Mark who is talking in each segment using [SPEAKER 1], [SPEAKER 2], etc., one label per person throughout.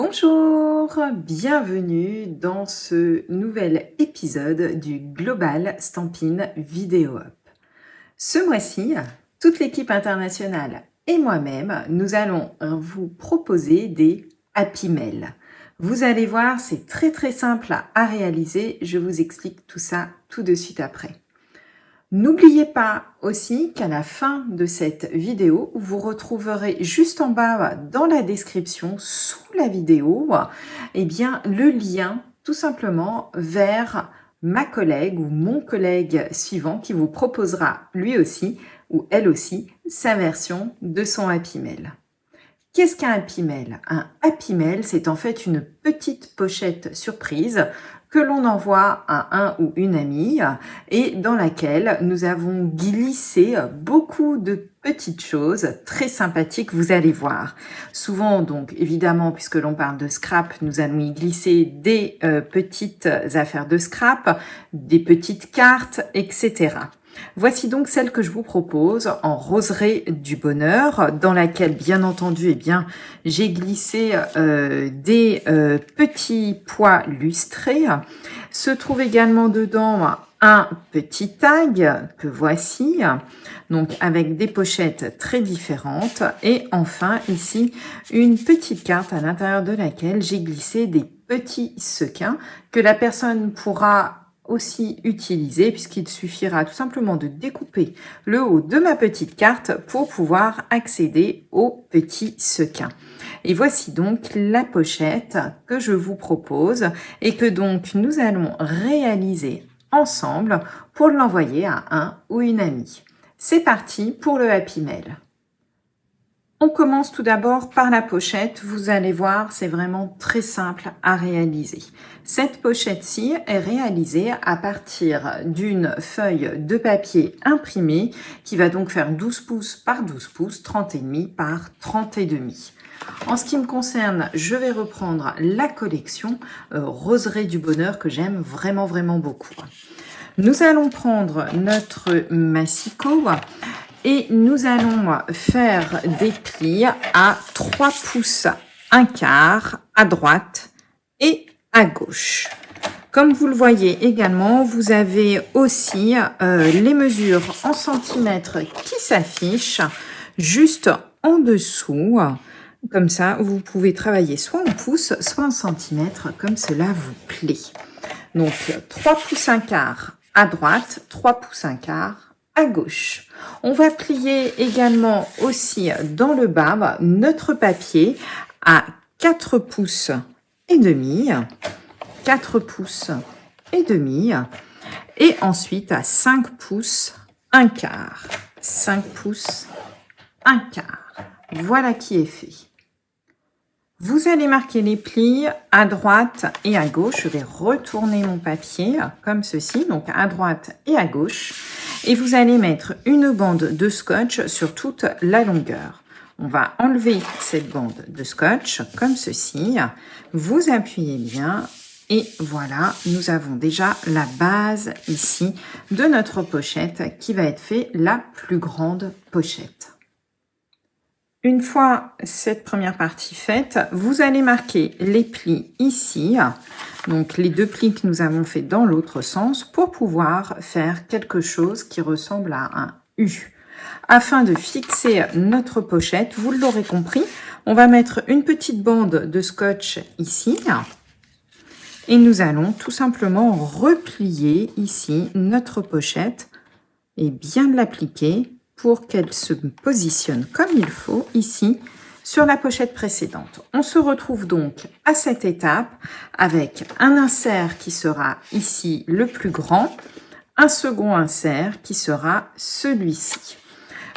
[SPEAKER 1] Bonjour, bienvenue dans ce nouvel épisode du Global Stampin' Vidéo Up. Ce mois-ci, toute l'équipe internationale et moi-même, nous allons vous proposer des Happy Mail. Vous allez voir, c'est très simple à réaliser. Je vous explique tout ça tout de suite après. N'oubliez pas aussi qu'à la fin de cette vidéo, vous retrouverez juste en bas dans la description, sous la vidéo, eh bien, le lien tout simplement vers ma collègue ou mon collègue suivant qui vous proposera lui aussi ou elle aussi sa version de son Happy Mail. Qu'est-ce qu'un Happy Mail? Un Happy Mail, c'est en fait une petite pochette surprise que l'on envoie à un ou une amie et dans laquelle nous avons glissé beaucoup de petites choses très sympathiques, vous allez voir. Souvent, donc, évidemment, puisque l'on parle de scrap, nous allons y glisser des petites affaires de scrap, des petites cartes, etc. Voici donc celle que je vous propose en roseraie du bonheur, dans laquelle, bien entendu, eh bien, j'ai glissé des petits pois lustrés. Se trouve également dedans un petit tag que voici, donc avec des pochettes très différentes. Et enfin, ici, une petite carte à l'intérieur de laquelle j'ai glissé des petits sequins que la personne pourra aussi utiliser puisqu'il suffira tout simplement de découper le haut de ma petite carte pour pouvoir accéder aux petits sequins. Et voici donc la pochette que je vous propose et que donc nous allons réaliser ensemble pour l'envoyer à un ou une amie. C'est parti pour le Happy Mail. On commence tout d'abord par la pochette. Vous allez voir, c'est vraiment très simple à réaliser. Cette pochette-ci est réalisée à partir d'une feuille de papier imprimée qui va donc faire 12 pouces par 12 pouces, 30,5 par 30,5. En ce qui me concerne, je vais reprendre la collection Roseraie du Bonheur que j'aime vraiment beaucoup. Nous allons prendre notre massicot et nous allons faire des plis à 3 pouces 1/4 à droite et à gauche. Comme vous le voyez également, vous avez aussi les mesures en centimètres qui s'affichent juste en dessous. Comme ça, vous pouvez travailler soit en pouces, soit en centimètres, comme cela vous plaît. Donc, 3 pouces 1/4 à droite, 3 pouces 1/4 à gauche. On va plier également aussi dans le bas notre papier à 4 pouces et demi, 4 pouces et demi, et ensuite à 5 pouces 1/4, 5 pouces 1/4. Voilà qui est fait. Vous allez marquer les plis à droite et à gauche. Je vais retourner mon papier comme ceci, donc à droite et à gauche. Et vous allez mettre une bande de scotch sur toute la longueur. On va enlever cette bande de scotch comme ceci. Vous appuyez bien et voilà, nous avons déjà la base ici de notre pochette qui va être fait la plus grande pochette. Une fois cette première partie faite, vous allez marquer les plis ici, donc les 2 plis que nous avons fait dans l'autre sens pour pouvoir faire quelque chose qui ressemble à un U. Afin de fixer notre pochette, vous l'aurez compris, on va mettre une petite bande de scotch ici et nous allons tout simplement replier ici notre pochette et bien l'appliquer pour qu'elle se positionne comme il faut ici sur la pochette précédente. On se retrouve donc à cette étape avec un insert qui sera ici le plus grand, un second insert qui sera celui-ci.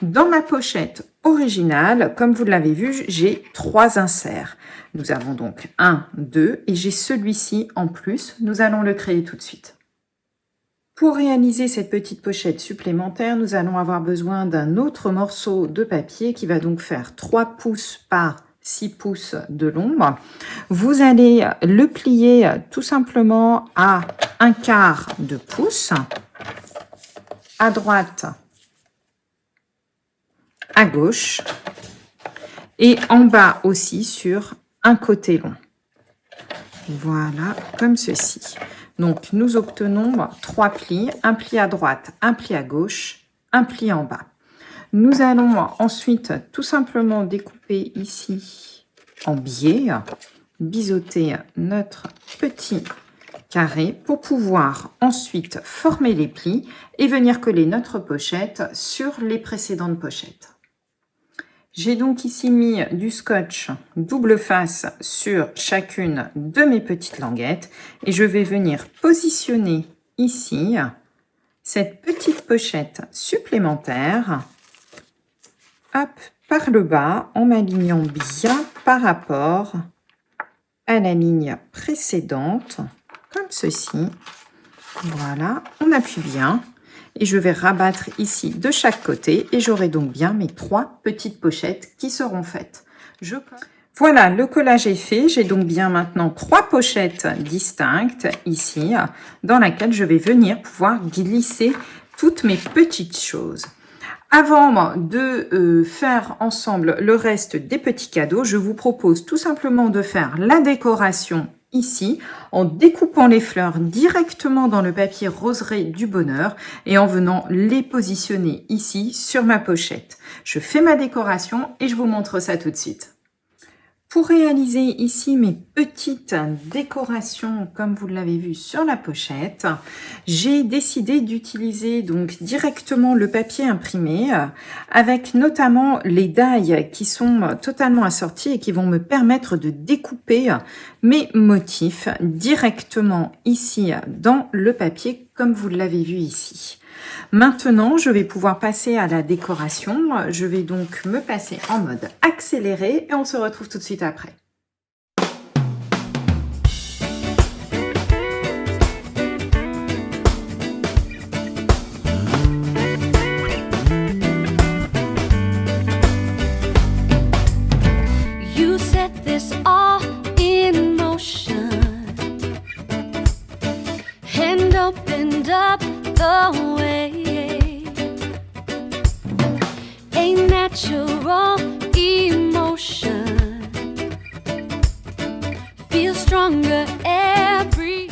[SPEAKER 1] Dans ma pochette originale, comme vous l'avez vu, j'ai 3 inserts. Nous avons donc 1, 2 et j'ai celui-ci en plus. Nous allons le créer tout de suite. Pour réaliser cette petite pochette supplémentaire, nous allons avoir besoin d'un autre morceau de papier qui va donc faire 3 pouces par 6 pouces de long. Vous allez le plier tout simplement à 1/4 de pouce, à droite, à gauche et en bas aussi sur un côté long. Voilà, comme ceci. Donc, nous obtenons 3 plis, un pli à droite, un pli à gauche, un pli en bas. Nous allons ensuite tout simplement découper ici en biais, biseauter notre petit carré pour pouvoir ensuite former les plis et venir coller notre pochette sur les précédentes pochettes. J'ai donc ici mis du scotch double face sur chacune de mes petites languettes et je vais venir positionner ici cette petite pochette supplémentaire, hop, par le bas en m'alignant bien par rapport à la ligne précédente, comme ceci. Voilà, on appuie bien. Et je vais rabattre ici de chaque côté et j'aurai donc bien mes 3 petites pochettes qui seront faites. Voilà, le collage est fait. J'ai donc bien maintenant 3 pochettes distinctes ici dans laquelle je vais venir pouvoir glisser toutes mes petites choses. Avant de faire ensemble le reste des petits cadeaux, je vous propose tout simplement de faire la décoration ici, en découpant les fleurs directement dans le papier roseraie du bonheur et en venant les positionner ici sur ma pochette. Je fais ma décoration et je vous montre ça tout de suite. Pour réaliser ici mes petites décorations, comme vous l'avez vu sur la pochette, j'ai décidé d'utiliser donc directement le papier imprimé avec notamment les die qui sont totalement assortis et qui vont me permettre de découper mes motifs directement ici dans le papier comme vous l'avez vu ici. Maintenant, je vais pouvoir passer à la décoration. Je vais donc me passer en mode accéléré et on se retrouve tout de suite après.
[SPEAKER 2] You set this all in motion and opened up the way. A natural emotion feels stronger every.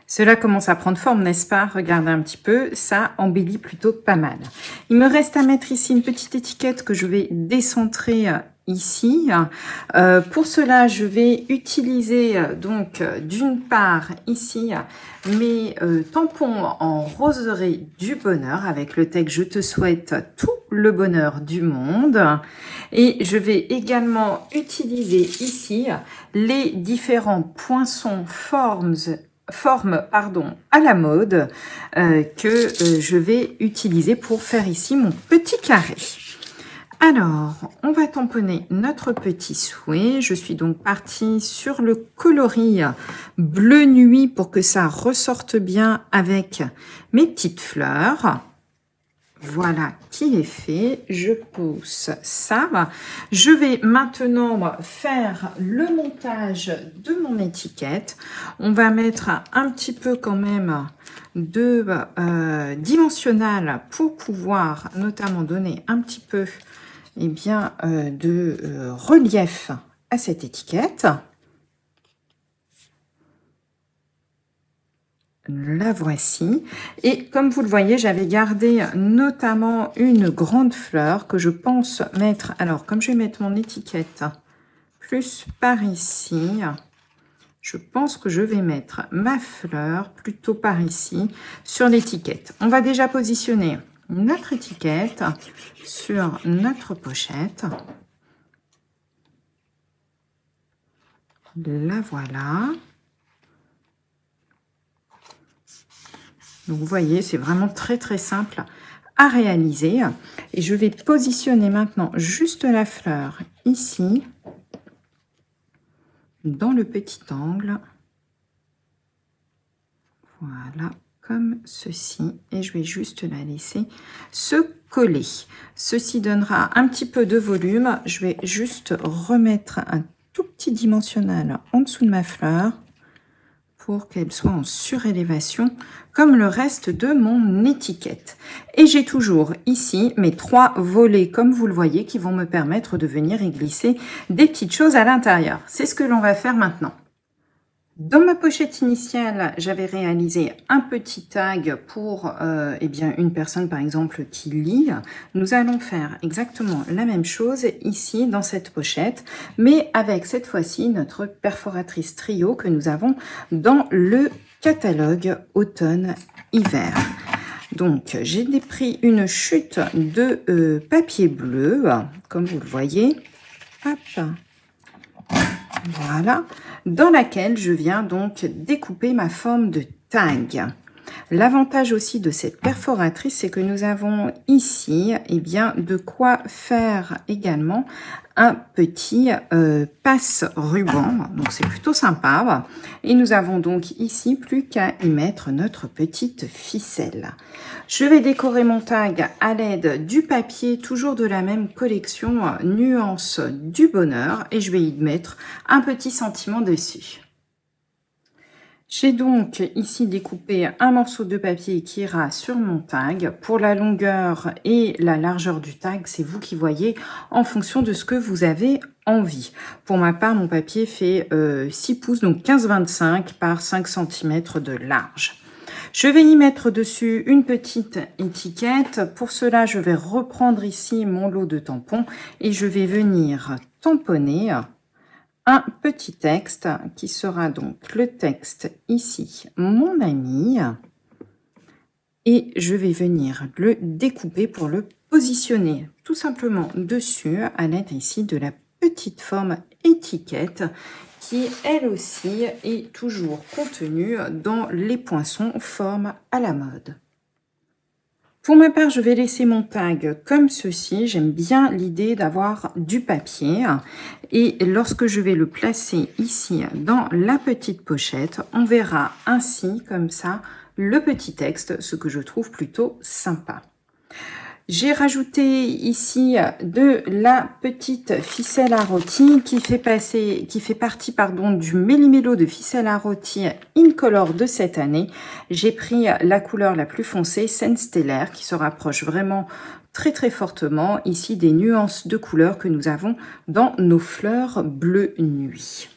[SPEAKER 1] Cela commence à prendre forme, n'est-ce pas? Regardez un petit peu, ça embellit plutôt pas mal. Il me reste à mettre ici une petite étiquette que je vais décentrer ici. Pour cela, je vais utiliser donc d'une part ici mes tampons en roseraie du bonheur avec le texte « Je te souhaite tout le bonheur du monde ». Et je vais également utiliser ici les différents poinçons formes à la mode que je vais utiliser pour faire ici mon petit carré. Alors, on va tamponner notre petit souhait. Je suis donc partie sur le coloris bleu nuit pour que ça ressorte bien avec mes petites fleurs. Voilà qui est fait. Je pousse ça. Je vais maintenant faire le montage de mon étiquette. On va mettre un petit peu quand même de dimensionnel pour pouvoir notamment donner un petit peu de relief à cette étiquette. La voici. Et comme vous le voyez, j'avais gardé notamment une grande fleur que je pense mettre. Alors, comme je vais mettre mon étiquette plus par ici, je pense que je vais mettre ma fleur plutôt par ici sur l'étiquette. On va déjà positionner notre étiquette sur notre pochette. La voilà. Donc, vous voyez, c'est vraiment très, très simple à réaliser. Et je vais positionner maintenant juste la fleur ici, dans le petit angle. Voilà, comme ceci. Et je vais juste la laisser se coller. Ceci donnera un petit peu de volume. Je vais juste remettre un tout petit dimensionnel en dessous de ma fleur pour qu'elle soit en surélévation comme le reste de mon étiquette. Et j'ai toujours ici mes 3 volets, comme vous le voyez, qui vont me permettre de venir y glisser des petites choses à l'intérieur. C'est ce que l'on va faire maintenant. Dans ma pochette initiale, j'avais réalisé un petit tag pour eh bien, une personne par exemple qui lit. Nous allons faire exactement la même chose ici dans cette pochette, mais avec cette fois-ci notre perforatrice trio que nous avons dans le catalogue automne-hiver. Donc j'ai pris une chute de papier bleu, comme vous le voyez. Hop. Voilà, dans laquelle je viens donc découper ma forme de tag. L'avantage aussi de cette perforatrice, c'est que nous avons ici eh bien, de quoi faire également un petit passe-ruban. Donc c'est plutôt sympa. Et nous avons donc ici plus qu'à y mettre notre petite ficelle. Je vais décorer mon tag à l'aide du papier, toujours de la même collection Nuance du Bonheur. Et je vais y mettre un petit sentiment dessus. J'ai donc ici découpé un morceau de papier qui ira sur mon tag. Pour la longueur et la largeur du tag, c'est vous qui voyez en fonction de ce que vous avez envie. Pour ma part, mon papier fait 6 pouces, donc 15-25 par 5 cm de large. Je vais y mettre dessus une petite étiquette. Pour cela, je vais reprendre ici mon lot de tampons et je vais venir tamponner un petit texte qui sera donc le texte ici, mon ami, et je vais venir le découper pour le positionner tout simplement dessus à l'aide ici de la petite forme étiquette qui elle aussi est toujours contenue dans les poinçons forme à la mode. Pour ma part, je vais laisser mon tag comme ceci. J'aime bien l'idée d'avoir du papier. Et lorsque je vais le placer ici dans la petite pochette, on verra ainsi, comme ça, le petit texte, ce que je trouve plutôt sympa. J'ai rajouté ici de la petite ficelle à rôti qui fait partie du Méli-Mélo de ficelle à rôti Incolore de cette année. J'ai pris la couleur la plus foncée, Scène Stellaire, qui se rapproche vraiment très très fortement ici des nuances de couleurs que nous avons dans nos fleurs bleu nuit.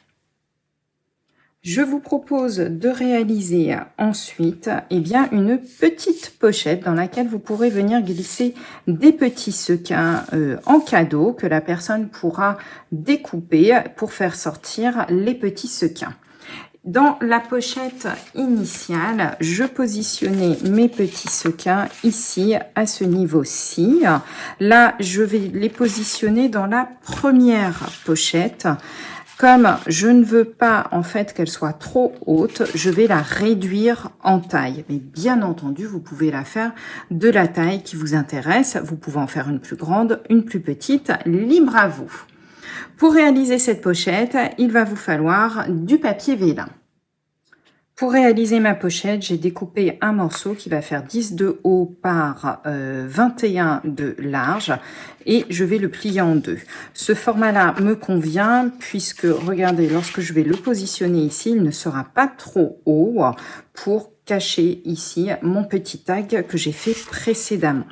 [SPEAKER 1] Je vous propose de réaliser ensuite une petite pochette dans laquelle vous pourrez venir glisser des petits sequins en cadeau que la personne pourra découper pour faire sortir les petits sequins. Dans la pochette initiale, je positionnais mes petits sequins ici à ce niveau-ci. Là, je vais les positionner dans la première pochette. Comme je ne veux pas en fait qu'elle soit trop haute, je vais la réduire en taille. Mais bien entendu, vous pouvez la faire de la taille qui vous intéresse. Vous pouvez en faire une plus grande, une plus petite, libre à vous. Pour réaliser cette pochette, il va vous falloir du papier vélin. Pour réaliser ma pochette, j'ai découpé un morceau qui va faire 10 de haut par 21 de large et je vais le plier en deux. Ce format-là me convient puisque, regardez, lorsque je vais le positionner ici, il ne sera pas trop haut pour cacher ici mon petit tag que j'ai fait précédemment.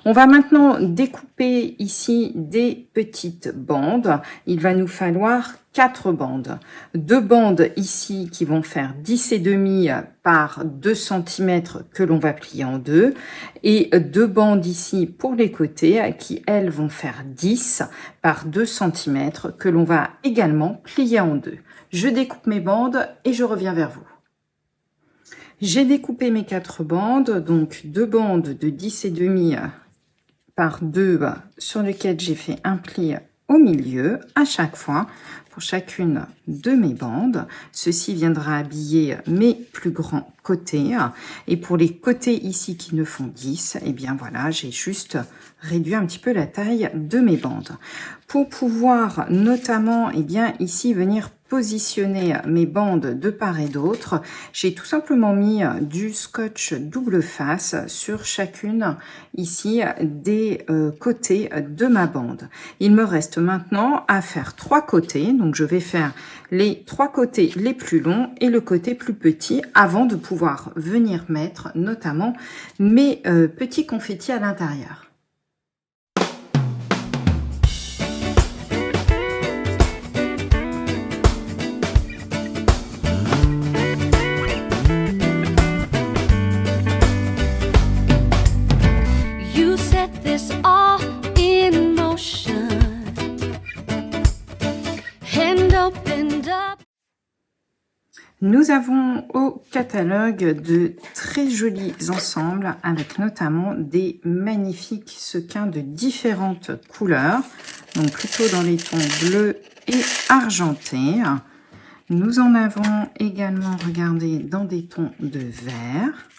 [SPEAKER 1] On va maintenant découper ici des petites bandes. Il va nous falloir 4 bandes. 2 bandes ici qui vont faire 10,5 par 2 cm que l'on va plier en deux. Et 2 bandes ici pour les côtés qui, elles, vont faire 10 par 2 cm que l'on va également plier en deux. Je découpe mes bandes et je reviens vers vous. J'ai découpé mes 4 bandes, donc 2 bandes de 10,5 par 2 sur lesquelles j'ai fait un pli au milieu à chaque fois pour chacune de mes bandes. Ceci viendra habiller mes plus grands côtés. Et pour les côtés ici qui ne font 10, et bien voilà, j'ai juste réduit un petit peu la taille de mes bandes. Pour pouvoir notamment, et bien ici venir positionner mes bandes de part et d'autre, j'ai tout simplement mis du scotch double face sur chacune ici des côtés de ma bande. Il me reste maintenant à faire 3 côtés, donc je vais faire les 3 côtés les plus longs et le côté plus petit avant de pouvoir venir mettre notamment mes petits confettis à l'intérieur.
[SPEAKER 2] You set this all in motion and opened up.
[SPEAKER 1] Nous avons au catalogue de très jolis ensembles avec notamment des magnifiques sequins de différentes couleurs, donc plutôt dans les tons bleus et argentés. Nous en avons également, regardez, dans des tons de vert.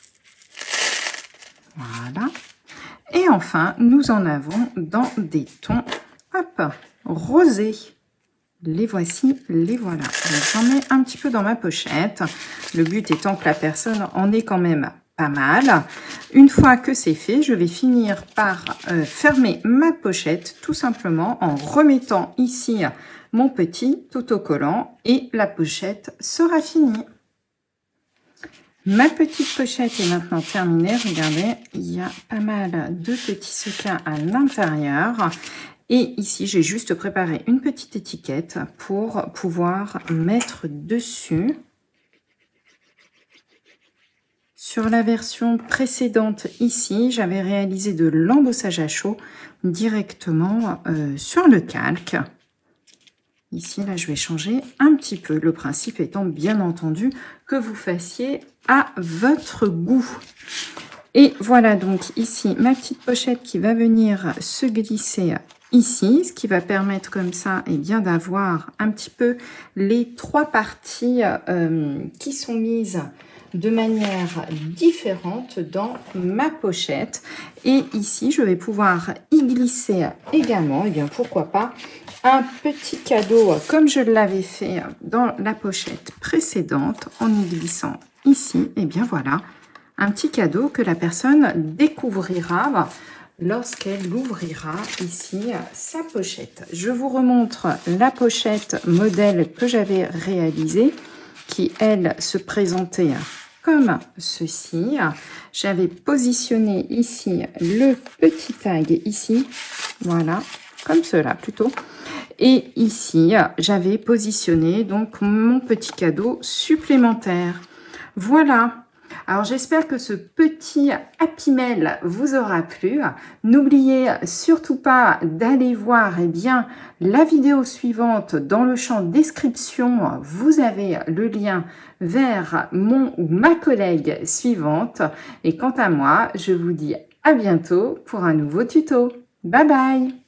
[SPEAKER 1] Voilà. Et enfin, nous en avons dans des tons, hop, rosés. Les voici, les voilà. J'en mets un petit peu dans ma pochette. Le but étant que la personne en ait quand même pas mal. Une fois que c'est fait, je vais finir par fermer ma pochette tout simplement en remettant ici mon petit autocollant et la pochette sera finie. Ma petite pochette est maintenant terminée. Regardez, il y a pas mal de petits sequins à l'intérieur. Et ici, j'ai juste préparé une petite étiquette pour pouvoir mettre dessus. Sur la version précédente ici, j'avais réalisé de l'embossage à chaud directement sur le calque. Ici, là, je vais changer un petit peu. Le principe étant, bien entendu, que vous fassiez à votre goût. Et voilà donc ici ma petite pochette qui va venir se glisser ici, ce qui va permettre comme ça et bien d'avoir un petit peu les 3 parties qui sont mises de manière différente dans ma pochette. Et ici, je vais pouvoir y glisser également, et bien pourquoi pas, un petit cadeau comme je l'avais fait dans la pochette précédente en y glissant ici. Et bien voilà, un petit cadeau que la personne découvrira lorsqu'elle ouvrira ici sa pochette. Je vous remontre la pochette modèle que j'avais réalisée qui, elle, se présentait comme ceci. J'avais positionné ici le petit tag ici, voilà, comme cela plutôt. Et ici, j'avais positionné donc mon petit cadeau supplémentaire. Voilà. Alors, j'espère que ce petit Happy Mail vous aura plu. N'oubliez surtout pas d'aller voir bien, la vidéo suivante. Dans le champ description, vous avez le lien vers mon ou ma collègue suivante. Et quant à moi, je vous dis à bientôt pour un nouveau tuto. Bye bye!